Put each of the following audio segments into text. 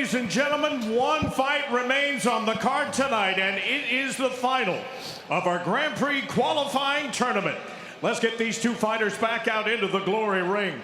ladies and gentlemen, one fight remains on the card tonight, and it is the final of our Grand Prix qualifying tournament. Let's get these two fighters back out into the glory ring.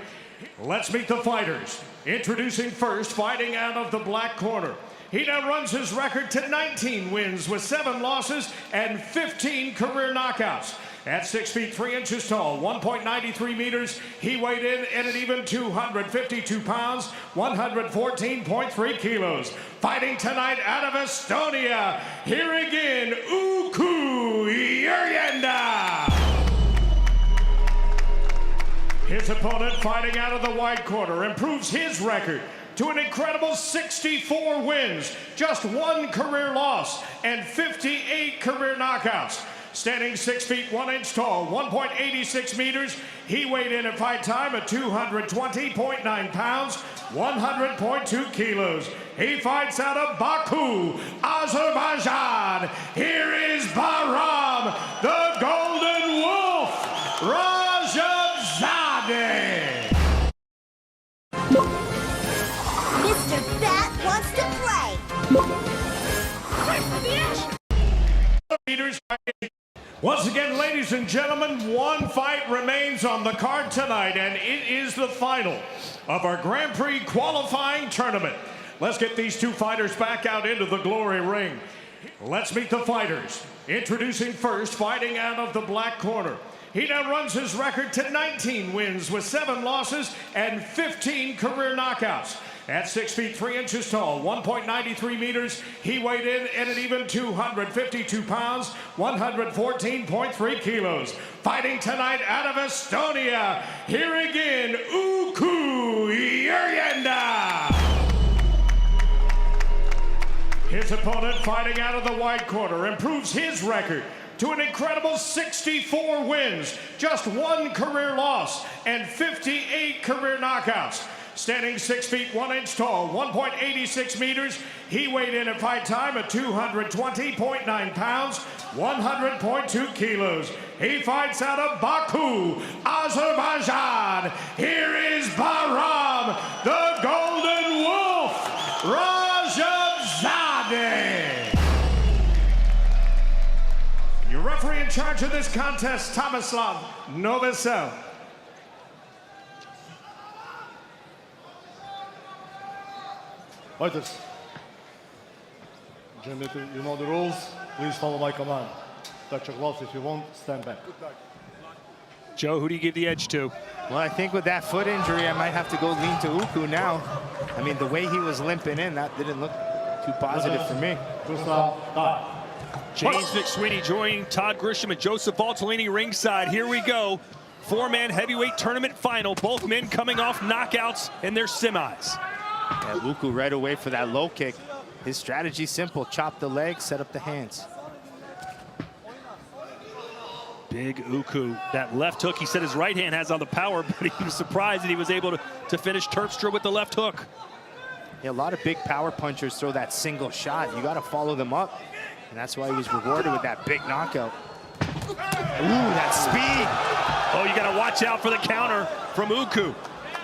Let's meet the fighters. Introducing first, fighting out of the black corner. He now runs his record to 19 wins with 7 losses and 15 career knockouts. At 6 feet 3 inches tall, 1.93 meters, he weighed in at an even 252 pounds, 114.3 kilos. Fighting tonight out of Estonia, here again, Uku Yurjenda. His opponent, fighting out of the white corner, improves his record to an incredible 64 wins, just 1 career loss, and 58 career knockouts. Standing 6 feet 1 inch tall, 1.86 meters, he weighed in at fight time at 220.9 pounds, 100.2 kilos. He fights out of Baku, Azerbaijan. Here is Bahram, the Golden Wolf, Rajabzadeh. Mr. Bat wants to play. Once again, ladies and gentlemen, one fight remains on the card tonight, and it is the final of our Grand Prix qualifying tournament. Let's get these two fighters back out into the glory ring. Let's meet the fighters. Introducing first, fighting out of the black corner. He now runs his record to 19 wins with 7 losses and 15 career knockouts. At 6 feet 3 inches tall, 1.93 meters, he weighed in at an even 252 pounds, 114.3 kilos. Fighting tonight out of Estonia, here again, Uku Yurjenda. His opponent, fighting out of the white corner, improves his record to an incredible 64 wins, just 1 career loss, and 58 career knockouts. Standing 6 feet 1 inch tall, 1.86 meters, he weighed in at fight time at 220.9 pounds, 100.2 kilos. He fights out of Baku, Azerbaijan. Here is Bahram, the Golden Wolf, Rajabzadeh. Your referee in charge of this contest, Tomislav Novosel. Fighters, you know the rules. Please follow my command. Touch your gloves. If you won't, stand back. Joe, who do you give the edge to? Well, I think with that foot injury, I might have to go lean to Uku now. I mean, the way he was limping in, that didn't look too positive for me. James McSweeney joining Todd Grisham and Joseph Valtellini ringside. Here we go. 4-man heavyweight tournament final. Both men coming off knockouts in their semis. Yeah, Uku right away for that low kick. His strategy simple: chop the legs, set up the hands. Big Uku. That left hook, he said his right hand has all the power, but he was surprised that he was able to finish Terpstra with the left hook. Yeah, a lot of big power punchers throw that single shot. You got to follow them up, and that's why he was rewarded with that big knockout. Ooh, that speed. Oh, you got to watch out for the counter from Uku.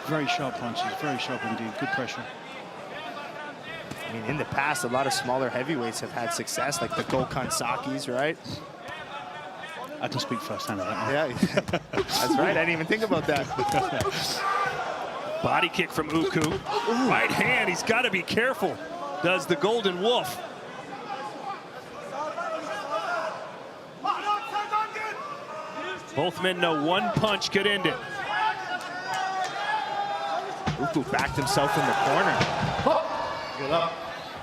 Very sharp punches, very sharp indeed. Good pressure. I mean, in the past, a lot of smaller heavyweights have had success, like the Gokhan Sakis, right? I can speak firsthand of that. Yeah, that's right. I didn't even think about that. Body kick from Uku. Right hand, he's got to be careful, does the Golden Wolf. Both men know one punch could end it. Uku backed himself in the corner. Get up.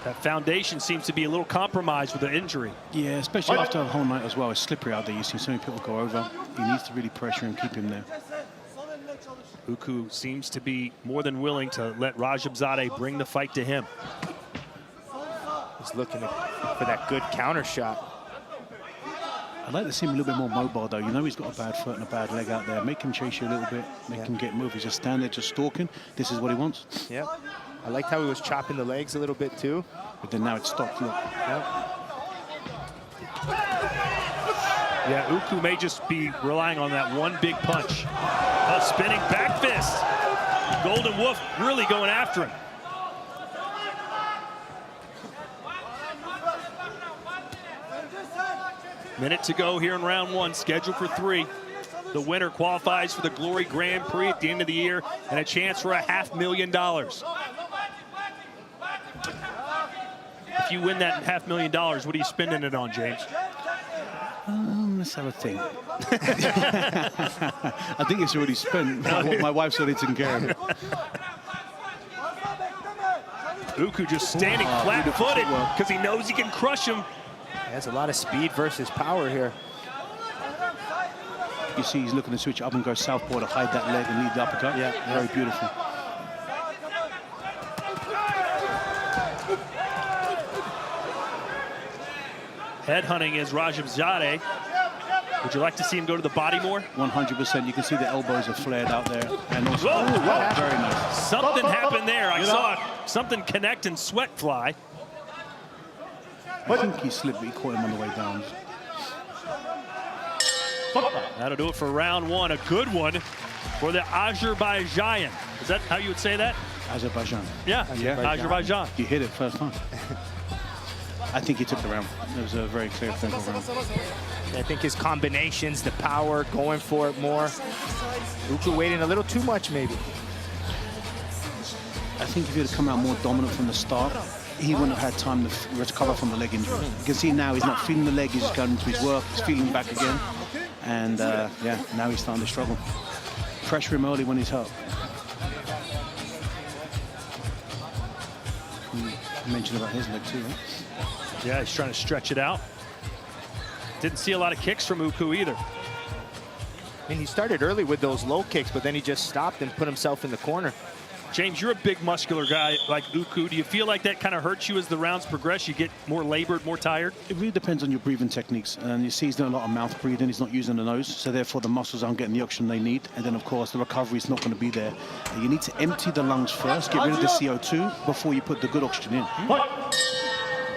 That foundation seems to be a little compromised with the injury. Yeah, especially after a whole night as well. It's slippery out there. You see so many people go over. He needs to really pressure and keep him there. Uku seems to be more than willing to let Rajabzadeh bring the fight to him. He's looking for that good counter shot. I'd like to see him a little bit more mobile, though. You know he's got a bad foot and a bad leg out there. Make him chase you a little bit. Make him get moved. He's just standing there, just stalking. This is what he wants. Yeah. I liked how he was chopping the legs a little bit, too. But then now it's stopped. Look. Yeah, Uku may just be relying on that one big punch. A spinning back fist. Golden Wolf really going after him. Minute to go here in round one, scheduled for 3. The winner qualifies for the Glory Grand Prix at the end of the year and a chance for $500,000. If you win that $500,000, what are you spending it on, James? Let's have a think. I think it's already spent. My wife's already taken care of it. Uku just standing flat-footed because he knows he can crush him. He has a lot of speed versus power here. You see he's looking to switch up and go southpaw to hide that leg and lead the uppercut. Yeah. Very beautiful. Headhunting is Rajabzadeh. Would you like to see him go to the body more? 100%. You can see the elbows are flared out there. And also, Whoa, what very nice. Something happened there. I saw something connect and sweat fly. I think he slipped, but he caught him on the way down. That'll do it for round one. A good one for the Azerbaijan. Is that how you would say that? Azerbaijan. Yeah, Azerbaijan. You hit it first time. I think he took the round. It was a very clear technical round. I think his combinations, the power, going for it more. Uku waiting a little too much, maybe. I think if he had come out more dominant from the start, he wouldn't have had time to recover from the leg injury. You can see now he's not feeling the leg, he's just going into his work, he's feeling back again. And yeah, now he's starting to struggle. Pressure him early when he's hurt. You mentioned about his leg too, right? Yeah, he's trying to stretch it out. Didn't see a lot of kicks from Uku either. I mean, he started early with those low kicks, but then he just stopped and put himself in the corner. James, you're a big muscular guy like Uku. Do you feel like that kind of hurts you as the rounds progress? You get more labored, more tired? It really depends on your breathing techniques. And you see he's doing a lot of mouth breathing. He's not using the nose. So therefore the muscles aren't getting the oxygen they need. And then of course the recovery is not going to be there. And you need to empty the lungs first, get rid of the CO2 before you put the good oxygen in.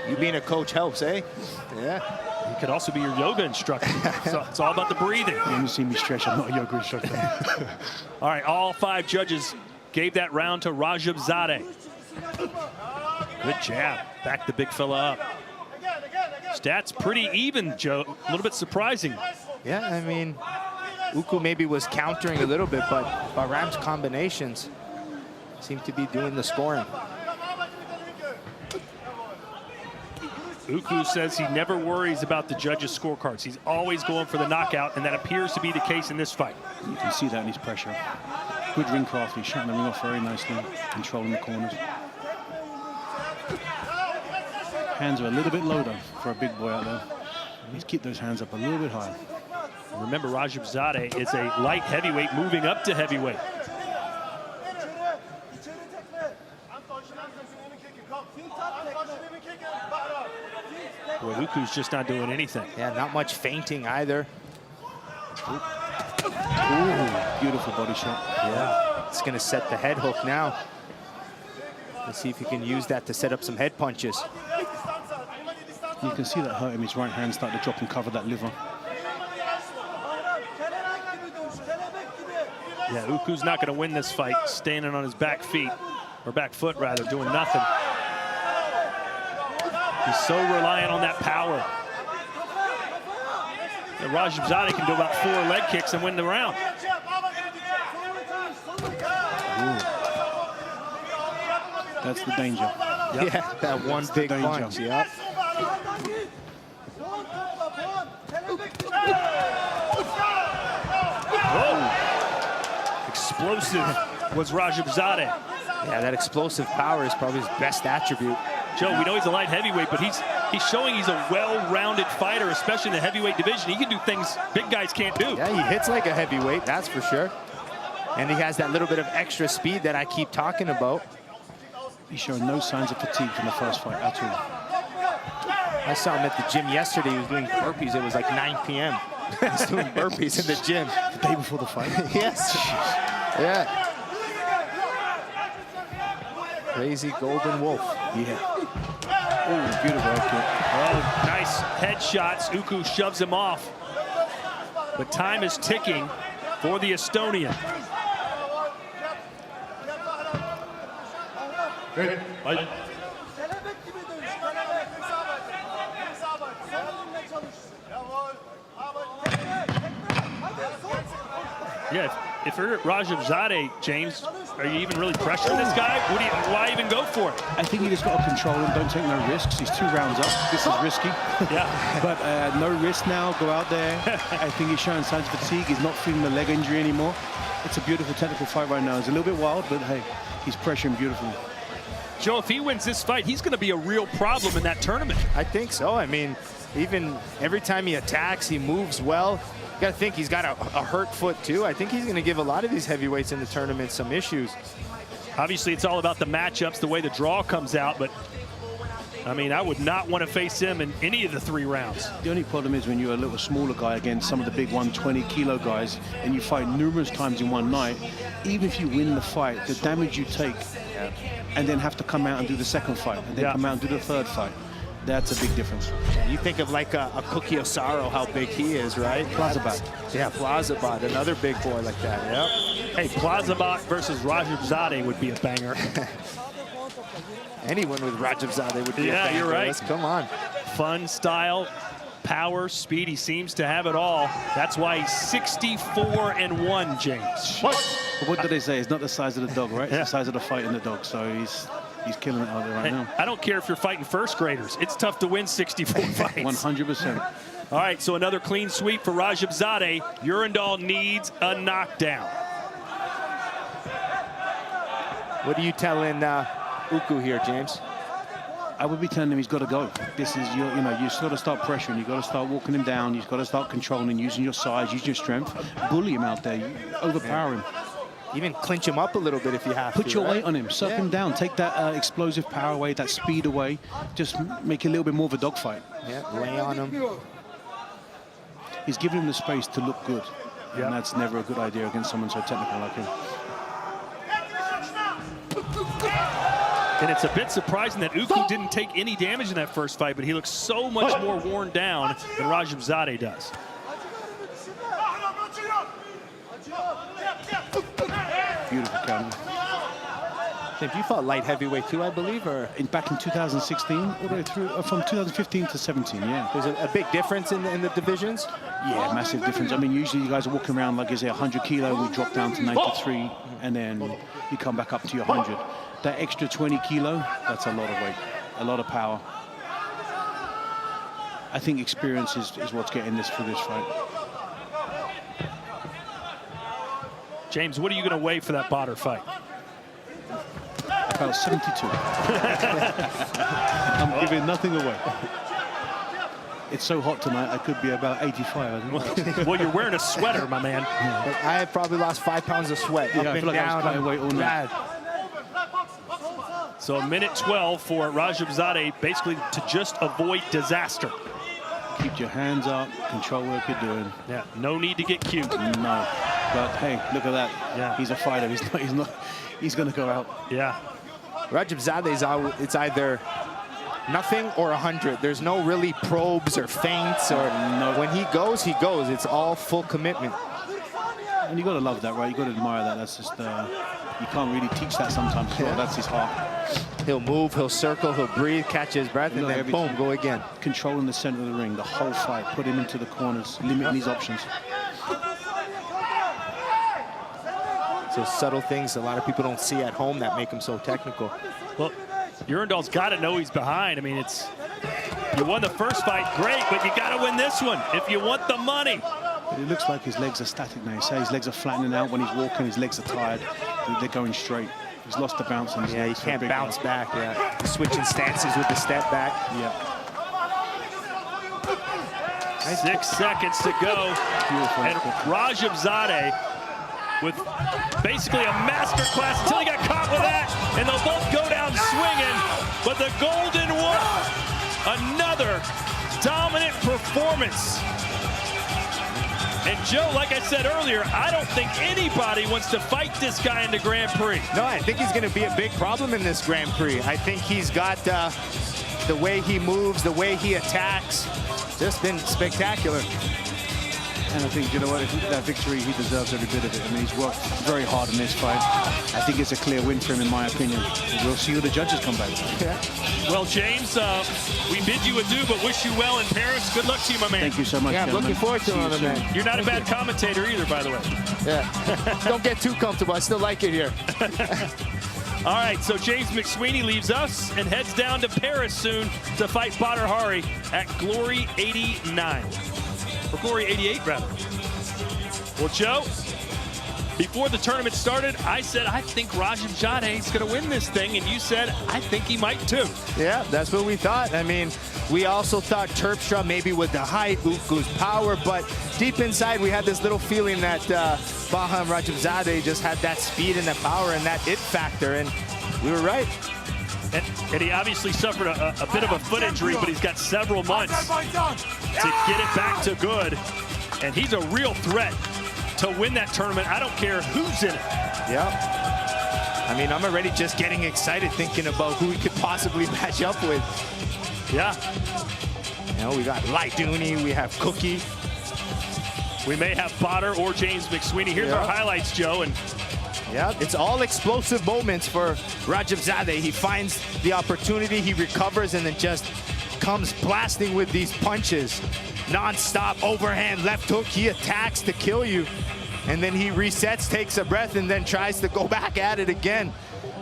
You being a coach helps, eh? Yeah. You could also be your yoga instructor. So it's all about the breathing. You haven't seen me stretch. I'm not a yoga instructor. All right, all 5 judges gave that round to Rajabzadeh. Good jab. Back the big fella up. Stats pretty even, Joe. A little bit surprising. Yeah, I mean, Uku maybe was countering a little bit, but Bahram's combinations seem to be doing the scoring. Uku says he never worries about the judges' scorecards. He's always going for the knockout, and that appears to be the case in this fight. You can see that in his pressure. Good ring craft. He's shutting the ring off very nicely, controlling the corners. Hands are a little bit low though for a big boy out there. He needs to keep those hands up a little bit higher. Remember, Rajabzadeh is a light heavyweight moving up to heavyweight. Boy, Uku's just not doing anything. Yeah, not much feinting either. Ooh, beautiful body shot. Yeah, it's going to set the head hook now. Let's see if he can use that to set up some head punches. You can see that hurt him. His right hand started to drop and cover that liver. Yeah, Uku's not going to win this fight standing on his back feet, or back foot rather, doing nothing. He's so reliant on that power. And Rajabzadeh can do about 4 leg kicks and win the round. Ooh. That's the danger. Yep. Yeah, that one big punch. Yeah. Oh. Explosive was Rajabzadeh. Yeah, that explosive power is probably his best attribute. Joe, we know he's a light heavyweight, but he's showing he's a well-rounded fighter, especially in the heavyweight division. He can do things big guys can't do. Yeah, he hits like a heavyweight, that's for sure. And he has that little bit of extra speed that I keep talking about. He's showing no signs of fatigue from the first fight at all. I saw him at the gym yesterday. He was doing burpees. It was like 9 p.m. He's doing burpees in the gym. The day before the fight? Yes. Yeah. Crazy golden wolf. Yeah. Oh, beautiful kick. Oh, nice headshots. Uku shoves him off. But time is ticking for the Estonian. Fight. Yeah, if you're Rajabzadeh, James, are you even really pressuring this guy? Why even go for it? I think you just got to control him. Don't take no risks. He's 2 rounds up. This is risky. Yeah. But no risk now. Go out there. I think he's showing signs of fatigue. He's not feeling the leg injury anymore. It's a beautiful technical fight right now. It's a little bit wild, but hey, he's pressuring beautifully. Joe, if he wins this fight, he's going to be a real problem in that tournament. I think so. I mean, even every time he attacks, he moves well. You got to think he's got a hurt foot too. I think he's going to give a lot of these heavyweights in the tournament some issues. Obviously, it's all about the matchups, the way the draw comes out, but I mean, I would not want to face him in any of the 3 rounds. The only problem is when you're a little smaller guy against some of the big 120-kilo guys and you fight numerous times in one night, even if you win the fight, the damage you take and then have to come out and do the second fight and then come out and do the third fight, that's a big difference. You think of like a Cookie Osaro, how big he is, right? Plazabat. Yeah, Plazabat, another big boy like that. Yep. Hey, Plazabat versus Rajabzadeh would be a banger. Anyone with Rajabzadeh would be a banger. You're right. Come on. Fun, style, power, speed. He seems to have it all. That's why he's 64-1, James. What do they say? It's not the size of the dog, right? It's the size of the fight in the dog. So he's killing it out there right now. I don't care if you're fighting first graders. It's tough to win 64 fights. 100%. All right, so another clean sweep for Rajabzadeh. Urundal needs a knockdown. What are you telling Uku here, James? I would be telling him he's got to go. This is your, you just got to start pressuring. You've got to start walking him down. You've got to start controlling, using your size, use your strength, bully him out there, overpower him. Even clinch him up a little bit if you have to. Put your weight on him, suck him down, take that explosive power away, that speed away. Just make it a little bit more of a dogfight. Yeah, lay on him. He's giving him the space to look good, and that's never a good idea against someone so technical like him. And it's a bit surprising that Uku didn't take any damage in that first fight, but he looks so much more worn down than Rajabzadeh does. Beautiful counter. James, you fought light heavyweight too, I believe, or Back in 2016, all the way through, from 2015 to 17, yeah. there's a big difference in the divisions? Yeah, massive difference. I mean, usually you guys are walking around like, is it 100 kilo? We drop down to 93, and then you come back up to your 100. That extra 20 kilo, that's a lot of weight, a lot of power. I think experience is what's getting this for this fight. James, what are you going to weigh for that Badr fight? About 72. I'm giving nothing away. It's so hot tonight, I could be about 85, I think. Well, you're wearing a sweater, my man. I have probably lost 5 pounds of sweat up I and feel like I was down. cutting weight all night. So a minute 12 for Rajabzadeh, basically to just avoid disaster. Keep your hands up, control what you're doing. Yeah, no need to get cute. No, but hey, look at that. Yeah. He's a fighter. He's going to go out. Yeah. Rajabzadeh, it's either nothing or 100. There's no really probes or feints or no. When he goes, he goes. It's all full commitment. And you got to love that, right? You got to admire that. That's just you can't really teach that sometimes. Well, that's his heart. He'll move, he'll circle, he'll breathe, catch his breath, and then boom, go again. Controlling the center of the ring, the whole fight, put him into the corners, limiting his options. So subtle things a lot of people don't see at home that make him so technical. Well, Urundal's got to know he's behind. I mean, you won the first fight, great, but you got to win this one if you want the money. But it looks like his legs are static now. You say his legs are flattening out when he's walking. His legs are tired. They're going straight. He's lost the bounce on his legs. He can't bounce back. Yeah, switching stances with the step back. Yeah. 6 seconds to go. Beautiful. And Rajabzadeh with basically a master class until he got caught with that, and they'll both go down swinging. But the Golden Wolf, another dominant performance. And Joe, like I said earlier, I don't think anybody wants to fight this guy in the Grand Prix. No, I think he's going to be a big problem in this Grand Prix. I think he's got the way he moves, the way he attacks, just been spectacular. And I think, you know what, I think that victory, he deserves every bit of it. I mean, he's worked very hard in this fight. I think it's a clear win for him, in my opinion. We'll see who the judges come back with. Well, James, we bid you adieu, but wish you well in Paris. Good luck to you, my man. Thank you so much, Yeah, I'm gentlemen. looking forward to See you it, soon. man. You're not a bad commentator either, by the way. Yeah. Don't get too comfortable. I still like it here. All right, so James McSweeney leaves us and heads down to Paris soon to fight Badr Hari at Glory 89. Or Glory 88, rather. Well, Joe, before the tournament started, I said, I think Rajabzadeh is going to win this thing, and you said, I think he might too. Yeah, that's what we thought. I mean, we also thought Terpstra maybe with the height, Uku's power, but deep inside we had this little feeling that Bahram Rajabzadeh just had that speed and that power and that it factor, and we were right. And he obviously suffered a bit of a foot injury, but he's got several months to get it back to good. And he's a real threat to win that tournament. I don't care who's in it. Yeah. I mean, I'm already just getting excited thinking about who we could possibly match up with. Yeah. You know, we got Light Dooney, we have Cookie. We may have Badr or James McSweeney. Here's our highlights, Joe. And yeah, it's all explosive moments for Rajabzadeh. He finds the opportunity, he recovers, and then just comes blasting with these punches. Non-stop overhand left hook. He attacks to kill you. And then he resets, takes a breath, and then tries to go back at it again.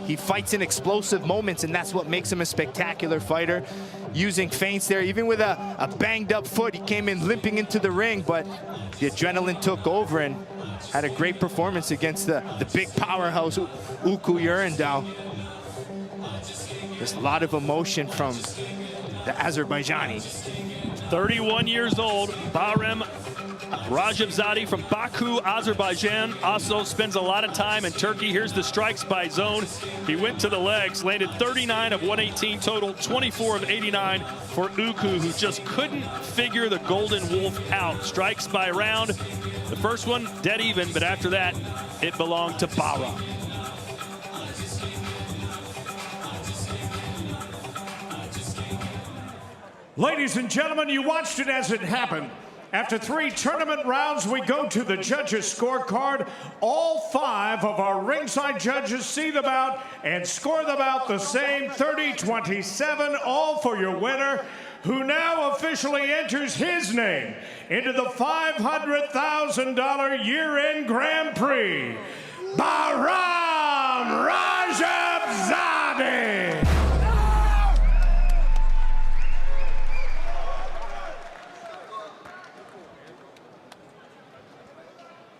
He fights in explosive moments, and that's what makes him a spectacular fighter. Using feints there, even with a banged up foot, he came in limping into the ring, but the adrenaline took over and had a great performance against the big powerhouse, Uku Yurendau. There's a lot of emotion from the Azerbaijani. 31 years old, Bahram Rajabzadeh from Baku, Azerbaijan, also spends a lot of time in Turkey. Here's the strikes by zone. He went to the legs, landed 39 of 118 total, 24 of 89 for Uku, who just couldn't figure the Golden Wolf out. Strikes by round. The first one, dead even, but after that, it belonged to Bahram. Ladies and gentlemen, you watched it as it happened. After 3 tournament rounds, we go to the judges' scorecard. All 5 of our ringside judges see the bout and score the bout the same, 30-27, all for your winner, who now officially enters his name into the $500,000 year-end Grand Prix, Bahram Rajabzadeh.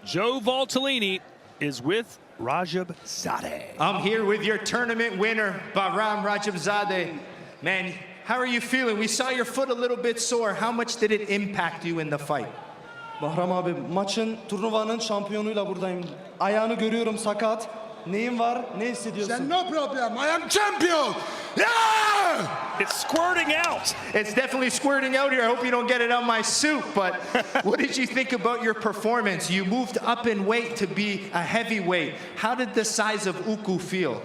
Joe Valtellini is with Rajabzadeh. I'm here with your tournament winner, Bahram Rajabzadeh. Man, how are you feeling? We saw your foot a little bit sore. How much did it impact you in the fight? Bahram abi, maçın, turnuvanın şampiyonuyla buradayım. Ayağını görüyorum sakat. Neyin var? Ne hissediyorsun? No problem. I am champion. Yeah! It's squirting out. It's definitely squirting out here. I hope you don't get it on my suit, but what did you think about your performance? You moved up in weight to be a heavyweight. How did the size of Uku feel?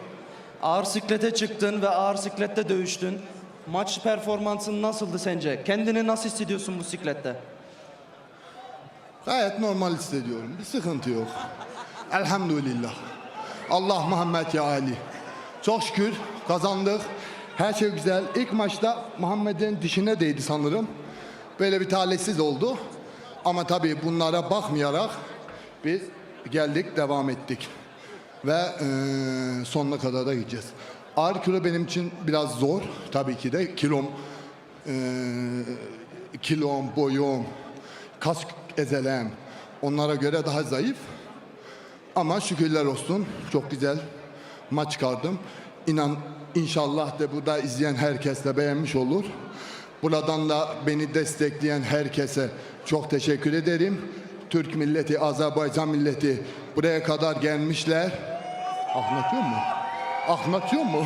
Ağır siklete çıktın ve ağır siklette dövüştün. Maç performansın nasıldı sence? Kendini nasıl hissediyorsun bu siklette? Gayet normal hissediyorum. Bir sıkıntı yok. Elhamdülillah. Allah Muhammed ya Ali. Çok şükür kazandık. Her şey güzel. İlk maçta Muhammed'in dişine değdi sanırım. Böyle bir talihsiz oldu. Ama tabii bunlara bakmayarak biz geldik, devam ettik. Ve sonuna kadar da gideceğiz. Ağır kilo benim için biraz zor. Tabii ki de kilom, boyum, kas ezelem onlara göre daha zayıf. Ama şükürler olsun çok güzel maç çıkardım. İnşallah da burada izleyen herkes de beğenmiş olur. Buradan da beni destekleyen herkese çok teşekkür ederim. Türk milleti, Azerbaycan milleti buraya kadar gelmişler. Anlatıyor mu?